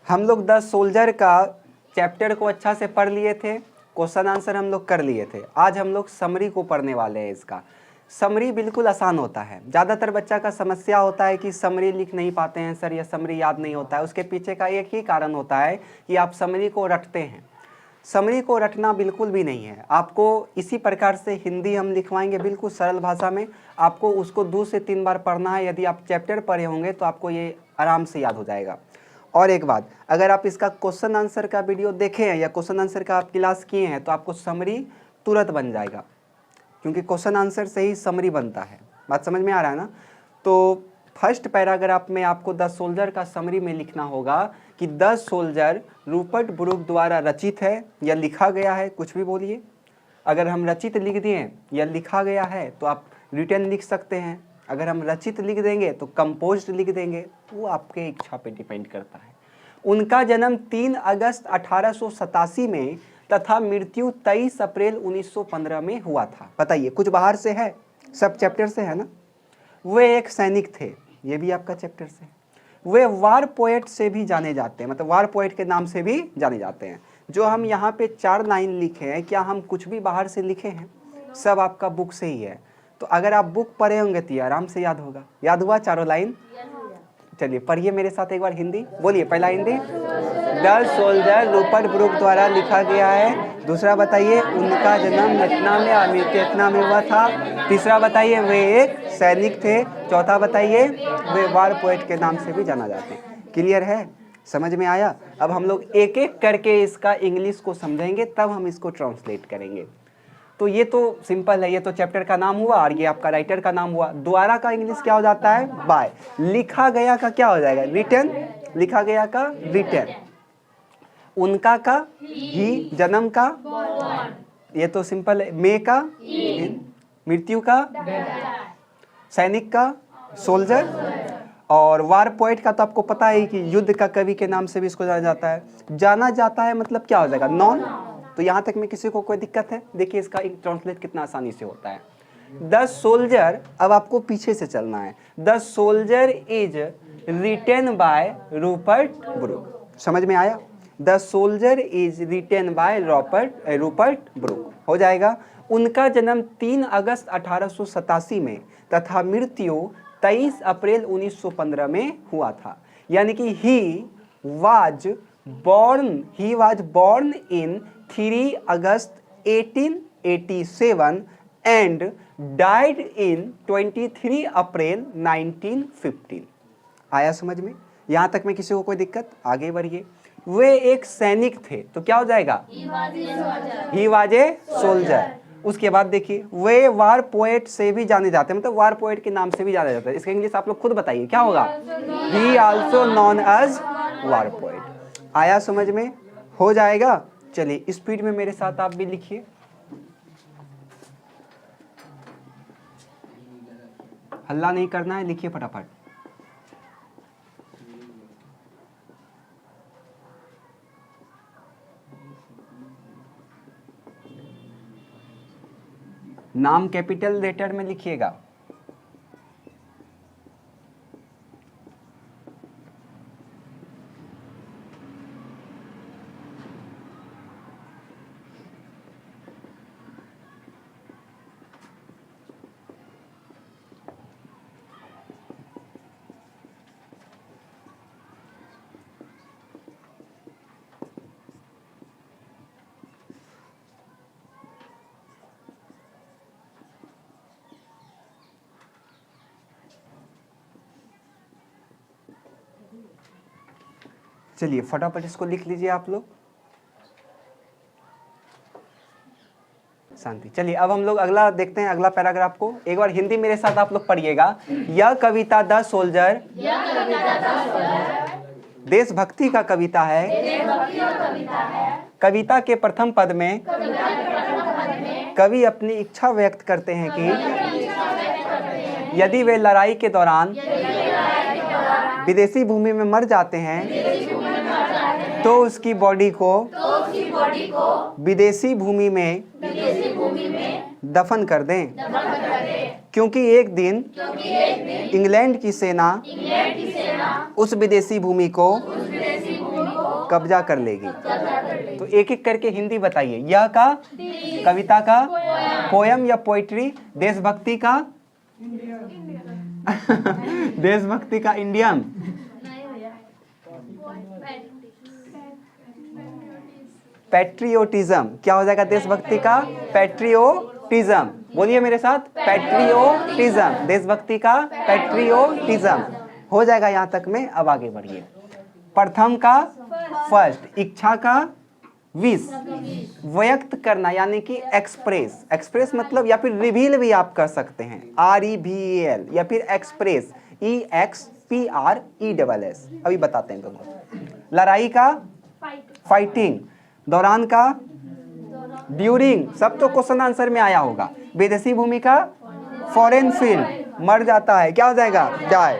हम लोग the soldier का चैप्टर को अच्छा से पढ़ लिए थे, क्वेश्चन आंसर हम लोग कर लिए थे। आज हम लोग समरी को पढ़ने वाले हैं। इसका समरी बिल्कुल आसान होता है। ज़्यादातर बच्चा का समस्या होता है कि समरी लिख नहीं पाते हैं सर, या समरी याद नहीं होता है। उसके पीछे का एक ही कारण होता है कि आप समरी को रटते हैं। समरी को रटना बिल्कुल भी नहीं है। आपको इसी प्रकार से हिंदी हम लिखवाएंगे बिल्कुल सरल भाषा में। आपको उसको 2 से 3 बार पढ़ना है। यदि आप चैप्टर पढ़े होंगे तो आपको ये आराम से याद हो जाएगा। और एक बात, अगर आप इसका क्वेश्चन आंसर का वीडियो देखे हैं या क्वेश्चन आंसर का आप क्लास किए हैं तो आपको समरी तुरंत बन जाएगा, क्योंकि क्वेश्चन आंसर से ही समरी बनता है। बात समझ में आ रहा है ना? तो फर्स्ट पैराग्राफ में आपको द सोल्जर का समरी में लिखना होगा कि द सोल्जर रूपर्ट ब्रूक द्वारा रचित है या लिखा गया है, कुछ भी बोलिए। अगर हम रचित लिख दिए या लिखा गया है तो आप रिटन लिख सकते हैं। अगर हम रचित लिख देंगे तो कंपोज्ड लिख देंगे, वो आपके इच्छा पे डिपेंड करता है। उनका जन्म 3 अगस्त 1887 में तथा मृत्यु 23 अप्रैल 1915 में हुआ था। बताइए, कुछ बाहर से है? सब चैप्टर से है ना? वे एक सैनिक थे, ये भी आपका चैप्टर से। वे वार पोएट से भी जाने जाते हैं, मतलब वार पोएट के नाम से भी जाने जाते हैं। जो हम यहाँ पे 4 लाइन लिखे हैं, क्या हम कुछ भी बाहर से लिखे हैं? सब आपका बुक से ही है। तो अगर आप बुक पढ़े होंगे तो आराम से याद होगा। याद हुआ 4 लाइन? चलिए पढ़िए मेरे साथ एक बार हिंदी। बोलिए, पहला Hindi. The soldier Rupert Brooke द्वारा लिखा गया है। दूसरा बताइए, उनका जन्म इतना में और मृत्यु इतना में हुआ था। तीसरा बताइए, वे एक सैनिक थे। चौथा बताइए, वे वार पोएट के नाम से भी जाना जाते हैं। क्लियर है? समझ में आया? अब हम लोग एक एक करके इसका इंग्लिश को समझेंगे, तब हम इसको ट्रांसलेट करेंगे। तो ये तो सिंपल है, ये तो चैप्टर का नाम हुआ और ये आपका राइटर का नाम हुआ। द्वारा का इंग्लिश क्या हो जाता है? बाय। लिखा गया का क्या हो जाएगा? रिटन। लिखा गया का रिटन। उनका का ही, जन्म का ये तो सिंपल है। मे का इन, मृत्यु का, सैनिक का सोल्जर, और वार पोएट का तो आपको पता है कि युद्ध का कवि के नाम से भी इसको जाना जाता है। जाना जाता है मतलब क्या हो जाएगा? नॉन। तो यहाँ तक में किसी को कोई दिक्कत है? देखिए इसका एक ट्रांसलेट कितना आसानी से होता है। द सोल्जर, अब आपको पीछे से चलना है। The soldier is written by Rupert Brooke. समझ में आया? The soldier is written by Rupert Brooke हो जाएगा। उनका जन्म 3 अगस्त 1887 में तथा मृत्यु 23 अप्रैल 1915 में हुआ था। यानी कि he was born in 3 August 1887 and died in 23 April 1915। आया समझ में? यहाँ तक में किसी को कोई दिक्कत? आगे बढ़िए। वे एक सैनिक थे, तो क्या हो जाएगा? He was a soldier. उसके बाद देखिए, वे वार पोएट से भी जाने जाते हैं, मतलब वार पोएट के नाम से भी जाना जाता है। इसका इंग्लिश आप लोग खुद बताइए क्या होगा? He also known as war poet. आया समझ में? हो जाएगा। चलिए स्पीड में मेरे साथ आप भी लिखिए। हल्ला नहीं करना है, लिखिए फटाफट। नाम कैपिटल लेटर में लिखिएगा। चलिए फटाफट इसको लिख लीजिए आप लोग। शांति। चलिए अब हम लोग अगला देखते हैं, अगला पैराग्राफ को। एक बार हिंदी मेरे साथ आप लोग पढ़िएगा। यह कविता द सोल्जर देशभक्ति का कविता है। कविता के प्रथम पद में कवि अपनी इच्छा व्यक्त करते हैं कि यदि वे लड़ाई के दौरान विदेशी भूमि में मर जाते हैं तो उसकी बॉडी को विदेशी भूमि में दफन कर दें, क्योंकि एक दिन इंग्लैंड की सेना उस विदेशी भूमि को कब्जा कर लेगी। तो एक एक करके हिंदी बताइए। यह का कविता का, पोयम या पोइट्री, देशभक्ति का देशभक्ति का इंडियम, पैट्रियोटिज्म। क्या हो जाएगा देशभक्ति का? पैट्रियोटिज्म। बोलिए मेरे साथ, पैट्रियोटिज्म। देशभक्ति का पैट्रियोटिज्म हो जाएगा यहाँ तक में। अब आगे बढ़िए। प्रथम का फर्स्ट, इच्छा का विश, व्यक्त करना यानी कि एक्सप्रेस। एक्सप्रेस मतलब या फिर रिवील भी आप कर सकते हैं, REVEL, या फिर एक्सप्रेस, EXPRESS। अभी बताते हैं तुमको। लड़ाई का फाइटिंग, दौरान का ड्यूरिंग, सब तो क्वेश्चन आंसर में आया होगा। विदेशी भूमि का फॉरेन फील्ड, मर जाता है, क्या हो जाएगा? डाई।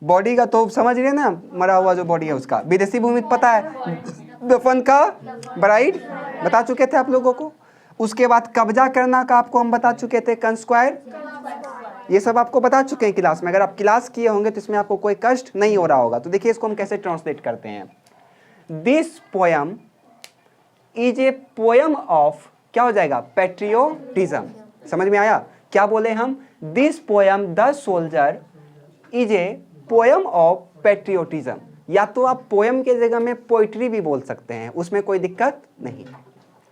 बॉडी का तो समझ रहे ना, मरा हुआ जो बॉडी है उसका। विदेशी भूमि पता है। दफन का ब्राइड बता चुके थे आप लोगों को। उसके बाद कब्जा करना का आपको हम बता चुके थे, कंस्क्वायर। ये सब आपको बता चुके हैं क्लास में। अगर आप क्लास किए होंगे तो इसमें आपको कोई कष्ट नहीं हो रहा होगा। तो देखिए इसको हम कैसे ट्रांसलेट करते हैं। This poem is a poem of, क्या हो जाएगा? पैट्रियोटिज्म। समझ में आया? क्या बोले हम? This poem the soldier is a poem of patriotism. या तो आप पोयम के जगह में पोइट्री भी बोल सकते हैं, उसमें कोई दिक्कत नहीं।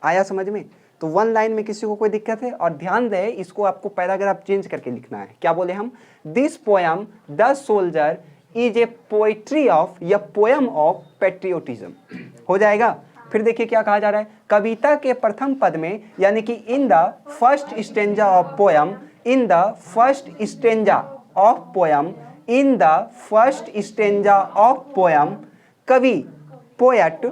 आया समझ में? तो वन लाइन में किसी को कोई दिक्कत है? और ध्यान दें, इसको आपको पैराग्राफ चेंज करके लिखना है। क्या बोले हम? This poem the soldier is a poetry of या पोयम ऑफ पैट्रियोटिज्म हो जाएगा। फिर देखिए क्या कहा जा रहा है। कविता के प्रथम पद में यानी कि in the first stanza of poem, in the first stanza of poem, in the first stanza of poem, कवि पोएट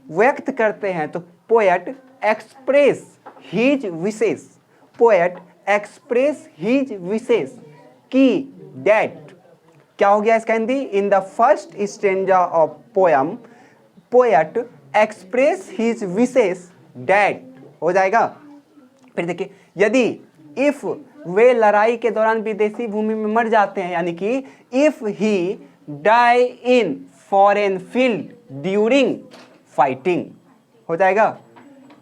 व्यक्त करते हैं। तो poet express his wishes, poet express his wishes की डेट। क्या हो गया इसका Hindi? In the first stanza of poem, poet express his wishes death हो जाएगा। फिर देखिए, यदि इफ वे लड़ाई के दौरान विदेशी भूमि में मर जाते हैं, यानी कि if he die in foreign field during fighting हो जाएगा।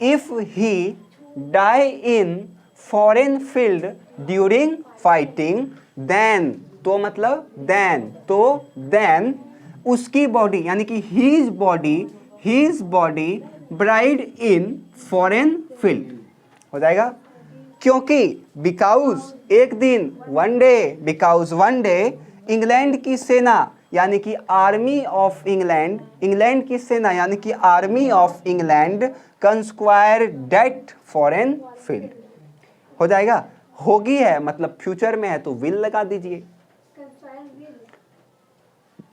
If he die in foreign field during fighting, then, तो मतलब देन, तो देन उसकी बॉडी यानी कि his body buried in foreign field हो जाएगा। क्योंकि बिकॉज एक दिन, one day, because one day England की सेना यानी कि आर्मी ऑफ इंग्लैंड, इंग्लैंड की सेना यानी कि army of England conquer that foreign field हो जाएगा। होगी है मतलब फ्यूचर में है तो विल लगा दीजिए।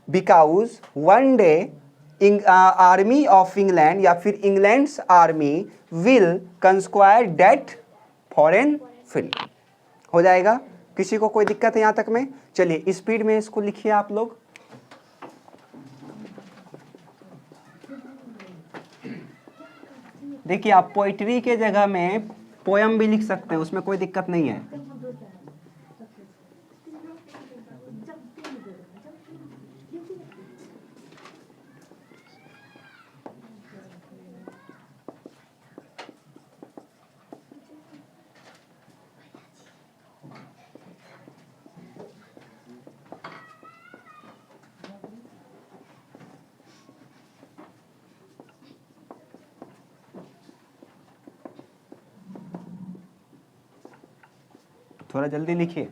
Because one day army of England या फिर England's army will conquer that foreign field हो जाएगा। किसी को कोई दिक्कत है यहाँ तक में? चलिए स्पीड में इसको लिखिए आप लोग। देखिए आप पोइट्री के जगह में पोयम भी लिख सकते हैं, उसमें कोई दिक्कत नहीं है। थोड़ा जल्दी लिखिए।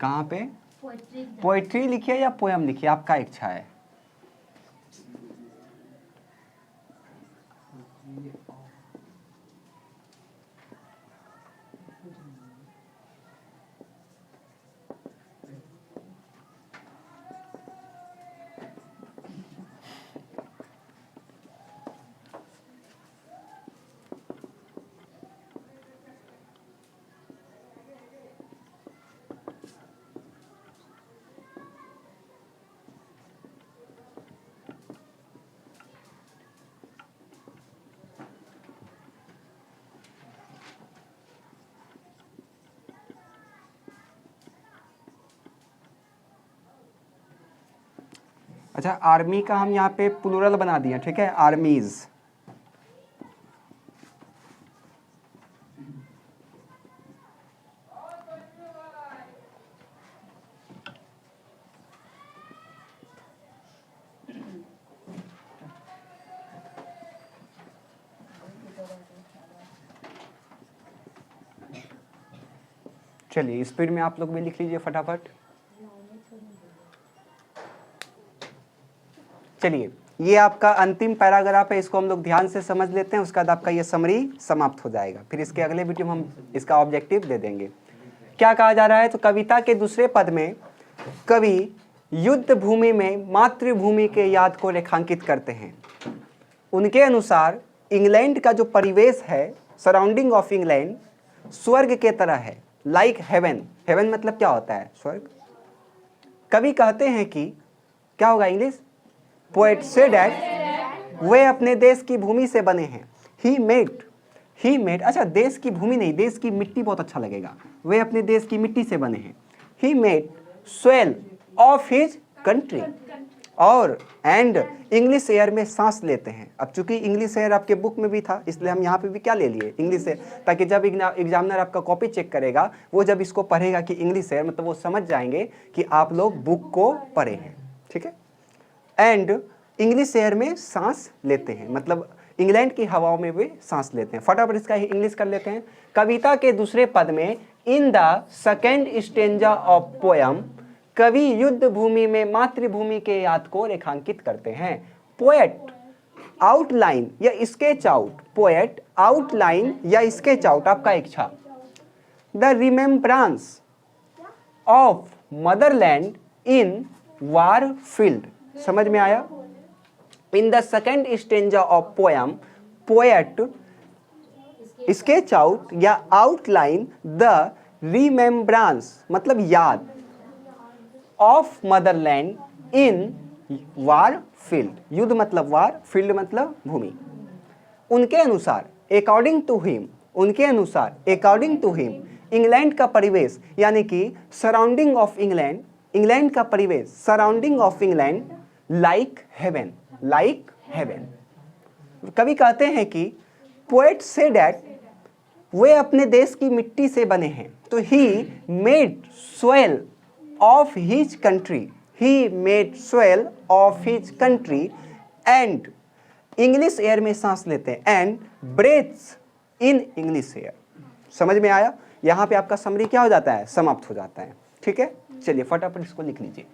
कहाँ पे? पोइट्री लिखिए या पोयम लिखिए, आपका इच्छा है। अच्छा, आर्मी का हम यहाँ पे प्लूरल बना दिए, ठीक है, आर्मीज। चलिए स्पीड में आप लोग भी लिख लीजिए फटाफट। चलिए ये आपका अंतिम पैराग्राफ है, इसको हम लोग ध्यान से समझ लेते हैं, उसके बाद आपका ये समरी समाप्त हो जाएगा। फिर इसके अगले वीडियो में हम इसका ऑब्जेक्टिव दे देंगे। क्या कहा जा रहा है, तो कविता के दूसरे पद में कवि युद्ध भूमि में मातृभूमि के याद को रेखांकित करते हैं। उनके अनुसार इंग्लैंड का जो परिवेश है, सराउंडिंग ऑफ इंग्लैंड स्वर्ग के तरह है, लाइक हेवन। हेवन मतलब क्या होता है, स्वर्ग। कवि कहते हैं कि क्या होगा इंग्लिश, पोएट से डैट वे अपने देश की भूमि से बने हैं। ही मेड, अच्छा देश की भूमि नहीं, देश की मिट्टी बहुत अच्छा लगेगा, वे अपने देश की मिट्टी से बने हैं। He made swell of his country, और एंड इंग्लिश एयर में सांस लेते हैं। अब चूंकि इंग्लिश एयर आपके बुक में भी था, इसलिए हम यहाँ पे भी क्या ले लिए, इंग्लिश एयर, ताकि जब एग्जामिनर आपका कॉपी चेक करेगा, वो जब इसको पढ़ेगा कि इंग्लिश एयर, मतलब वो समझ जाएंगे कि आप लोग बुक को पढ़े हैं, ठीक है। एंड इंग्लिश एयर में सांस लेते हैं, मतलब इंग्लैंड की हवाओं में वे सांस लेते हैं। फटाफट इसका ही इंग्लिश कर लेते हैं। कविता के दूसरे पद में इन the second stanza of poem कवि युद्ध भूमि में मातृभूमि के याद को रेखांकित करते हैं। पोएट आउटलाइन या स्केच आउट, पोएट आउटलाइन या स्केच आउट, आपका इच्छा, the remembrance of motherland in war field. समझ में आया। In the second stanza of poem poet sketch out या आउटलाइन द रिमेम्ब्रांस मतलब याद, of motherland in war field, युद्ध मतलब वार, फील्ड मतलब भूमि। उनके अनुसार अकॉर्डिंग टू हिम, उनके अनुसार अकॉर्डिंग टू हिम इंग्लैंड का परिवेश यानी कि सराउंडिंग ऑफ इंग्लैंड, इंग्लैंड का परिवेश surrounding of England like heaven, like heaven. कवि कहते हैं कि पोएट से डैट वे अपने देश की मिट्टी से बने हैं, तो he made swell of his country, he made swell of his country and English air में सांस लेते हैं, and breaths in English air. समझ में आया। यहाँ पे आपका समरी क्या हो जाता है, समाप्त हो जाता है, ठीक है। चलिए फटाफट इसको लिख लीजिए।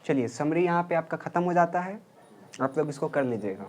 चलिए समरी यहाँ पे आपका खत्म हो जाता है, आप लोग इसको कर लीजिएगा।